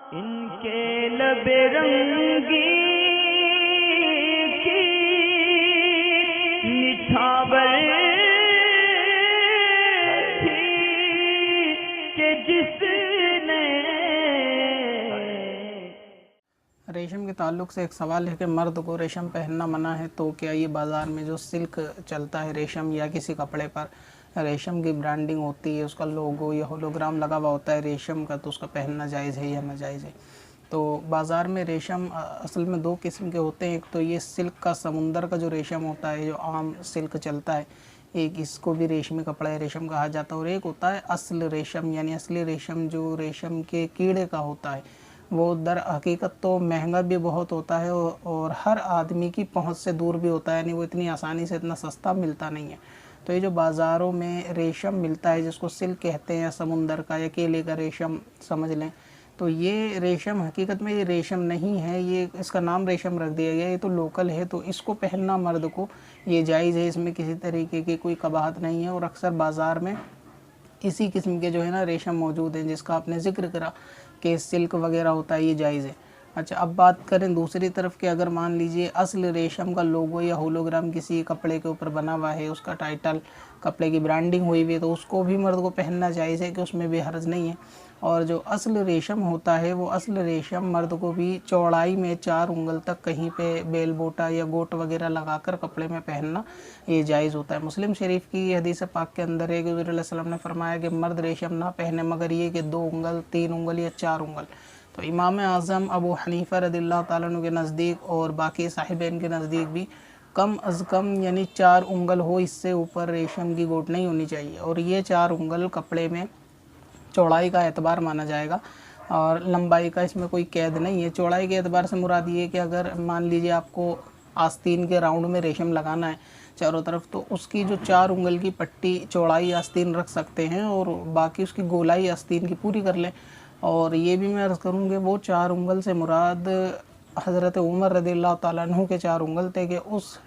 इनके लबे रंगी की निछावर थी कि जिसने। रेशम के ताल्लुक़ से एक सवाल है कि मर्द को रेशम पहनना मना है, तो क्या ये बाज़ार में जो सिल्क चलता है रेशम या किसी कपड़े पर रेशम की ब्रांडिंग होती है, उसका लोगो या होलोग्राम लगा हुआ होता है रेशम का, तो उसका पहनना जायज़ है या नाजायज़ है? तो बाज़ार में रेशम असल में दो किस्म के होते हैं। एक तो ये सिल्क का समुंदर का जो रेशम होता है, जो आम सिल्क चलता है, एक इसको भी रेशमी कपड़ा या रेशम कहा जाता है। और एक होता है असल रेशम, यानी असली रेशम जो रेशम के कीड़े का होता है। वो दर हकीकत तो महंगा भी बहुत होता है और हर आदमी की पहुंच से दूर भी होता है, यानी वो इतनी आसानी से इतना सस्ता मिलता नहीं है। तो ये जो बाज़ारों में रेशम मिलता है, जिसको सिल्क कहते हैं, या समुंदर का या केले का रेशम समझ लें, तो ये रेशम हकीकत में ये रेशम नहीं है, ये इसका नाम रेशम रख दिया गया, ये तो लोकल है। तो इसको पहनना मर्द को ये जायज़ है, इसमें किसी तरीके की कोई कबाहत नहीं है। और अक्सर बाज़ार में इसी किस्म के जो है ना रेशम मौजूद हैं, जिसका आपने ज़िक्र करा कि सिल्क वगैरह होता है, ये जायज़ है। अच्छा, अब बात करें दूसरी तरफ कि अगर मान लीजिए असल रेशम का लोगो या होलोग्राम किसी कपड़े के ऊपर बना हुआ है, उसका टाइटल, कपड़े की ब्रांडिंग हुई हुई है, तो उसको भी मर्द को पहनना जायज़ है, कि उसमें भी हर्ज नहीं है। और जो असल रेशम होता है, वो असल रेशम मर्द को भी चौड़ाई में 4 उंगल तक कहीं पे बेल बोटा या गोट वगैरह लगाकर कपड़े में पहनना ये जायज़ होता है। मुस्लिम शरीफ की हदीस पाक के अंदर है कि हुज़ूर सल्लल्लाहु अलैहि वसल्लम ने फरमाया कि मर्द रेशम ना पहने मगर ये कि 2 उंगल, 3 उंगल या 4 उंगल। तो इमाम आज़म अबू हनीफ़ा रज़ियल्लाहु ताला अन्हु के नज़दीक और बाकी साहिबैन के नज़दीक भी कम अज़ कम यानी 4 उंगल हो, इससे ऊपर रेशम की गोट नहीं होनी चाहिए। और ये 4 उंगल कपड़े में चौड़ाई का एतबार माना जाएगा, और लंबाई का इसमें कोई कैद नहीं है। चौड़ाई के एतबार से मुराद ये है कि अगर मान लीजिए आपको आस्तीन के राउंड में रेशम लगाना है चारों तरफ, तो उसकी जो 4 उंगल की पट्टी चौड़ाई आस्तीन रख सकते हैं, और बाकी उसकी गोलाई आस्तीन की पूरी कर लें। और ये भी मैं अर्ज़ करूँ कि वो 4 उंगल से मुराद हज़रत उमर रज़ियल्लाहु ताला अन्हु के 4 उंगल थे, कि उस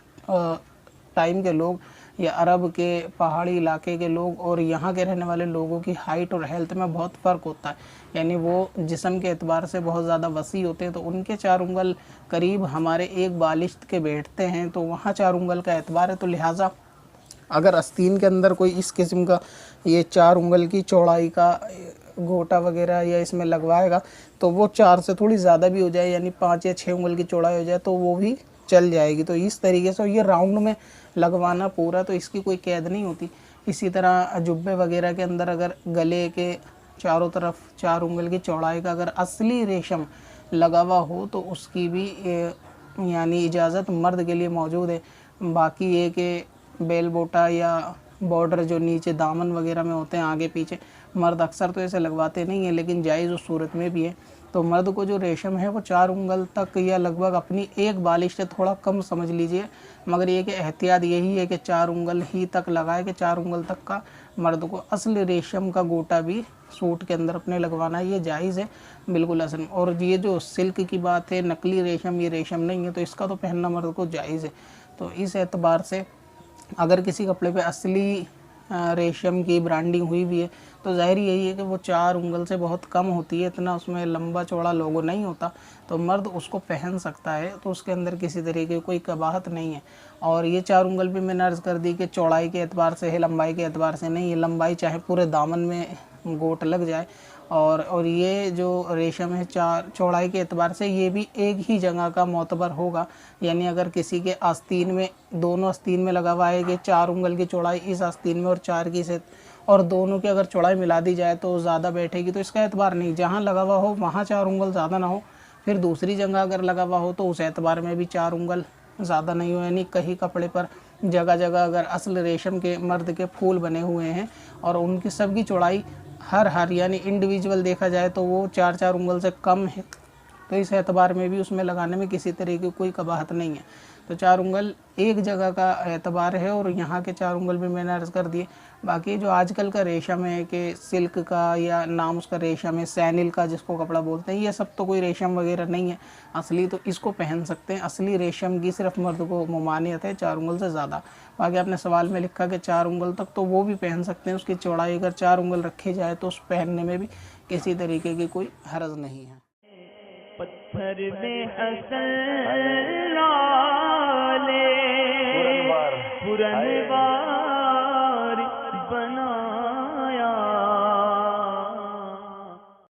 टाइम के लोग या अरब के पहाड़ी इलाके के लोग और यहाँ के रहने वाले लोगों की हाइट और हेल्थ में बहुत फ़र्क होता है, यानी वो जिस्म के एतबार से बहुत ज़्यादा वसी होते हैं। तो उनके 4 उंगल करीब हमारे एक बालिश्त के बैठते हैं, तो वहाँ 4 उंगल का एतबार है। तो लिहाजा अगर आस्तीन के अंदर कोई इस किस्म का ये 4 उंगल की चौड़ाई का गोटा वगैरह या इसमें लगवाएगा, तो वो 4 से थोड़ी ज़्यादा भी हो जाए, यानी 5 या 6 उंगल की चौड़ाई हो जाए, तो वो भी चल जाएगी। तो इस तरीके से ये राउंड में लगवाना पूरा, तो इसकी कोई कैद नहीं होती। इसी तरह जुब्बे वगैरह के अंदर अगर गले के चारों तरफ 4 उंगल की चौड़ाई का अगर असली रेशम लगा हुआ हो, तो उसकी भी यानी इजाज़त मर्द के लिए मौजूद है। बाकी ये कि बेल बोटा या बॉर्डर जो नीचे दामन वगैरह में होते हैं आगे पीछे, मर्द अक्सर तो ऐसे लगवाते नहीं हैं, लेकिन जायज़ उस सूरत में भी है। तो मर्द को जो रेशम है वो 4 उंगल तक या लगभग अपनी एक बालिश से थोड़ा कम समझ लीजिए, मगर ये कि एहतियात यही है कि 4 उंगल ही तक लगाए, कि 4 उंगल तक का मर्द को असल रेशम का गोटा भी सूट के अंदर अपने लगवाना, ये जायज़ है बिल्कुल असल। और ये जो सिल्क की बात है, नकली रेशम, ये रेशम नहीं है, तो इसका तो पहनना मर्द को जायज़ है। तो इस एतबार से अगर किसी कपड़े पे असली रेशम की ब्रांडिंग हुई भी है, तो ज़ाहिर यही है कि वो 4 उंगल से बहुत कम होती है, इतना उसमें लंबा चौड़ा लोगो नहीं होता, तो मर्द उसको पहन सकता है, तो उसके अंदर किसी तरीके की कोई कबाहत नहीं है। और ये 4 उंगल भी मैंने अर्ज़ कर दी कि चौड़ाई के एतबार से है, लंबाई के एतबार से नहीं है। लंबाई चाहे पूरे दामन में गोट लग जाए, और ये जो रेशम है 4 चौड़ाई के एतबार से ये भी एक ही जगह का मोतबर होगा, यानी अगर किसी के आस्तीन में, दोनों आस्तीन में लगा हुआ है कि 4 उंगल की चौड़ाई इस आस्तीन में और 4 की से, और दोनों की अगर चौड़ाई मिला दी जाए तो ज़्यादा बैठेगी, तो इसका एतबार नहीं। जहाँ लगा हुआ हो वहाँ 4 उंगल ज़्यादा ना हो, फिर दूसरी जगह अगर लगा हुआ हो तो उस एतबार में भी 4 उंगल ज़्यादा नहीं हो, यानी कहीं कपड़े पर जगह जगह अगर असल रेशम के मर्द के फूल बने हुए हैं और उनकी सबकी चौड़ाई हर यानी इंडिविजुअल देखा जाए तो वो 4-4 उंगल से कम है, तो इस एतबार में भी उसमें लगाने में किसी तरह की कोई कबाहत नहीं है। तो 4 उंगल एक जगह का एतबार है, और यहाँ के 4 उंगल भी मैंने अर्ज़ कर दिए। बाकी जो आजकल का रेशम है कि सिल्क का या नाम उसका रेशम है, सैनिल का जिसको कपड़ा बोलते हैं, ये सब तो कोई रेशम वगैरह नहीं है असली, तो इसको पहन सकते हैं। असली रेशम की सिर्फ मर्द को ममानियत है 4 उंगल से ज़्यादा। बाकी आपने सवाल में लिखा कि 4 उंगल तक, तो वो भी पहन सकते हैं। उसकी चौड़ाई अगर 4 उंगल रखी जाए तो उस पहनने में भी किसी तरीके की कोई हर्ज नहीं है। पत्थर में हसन लाले पुरनवार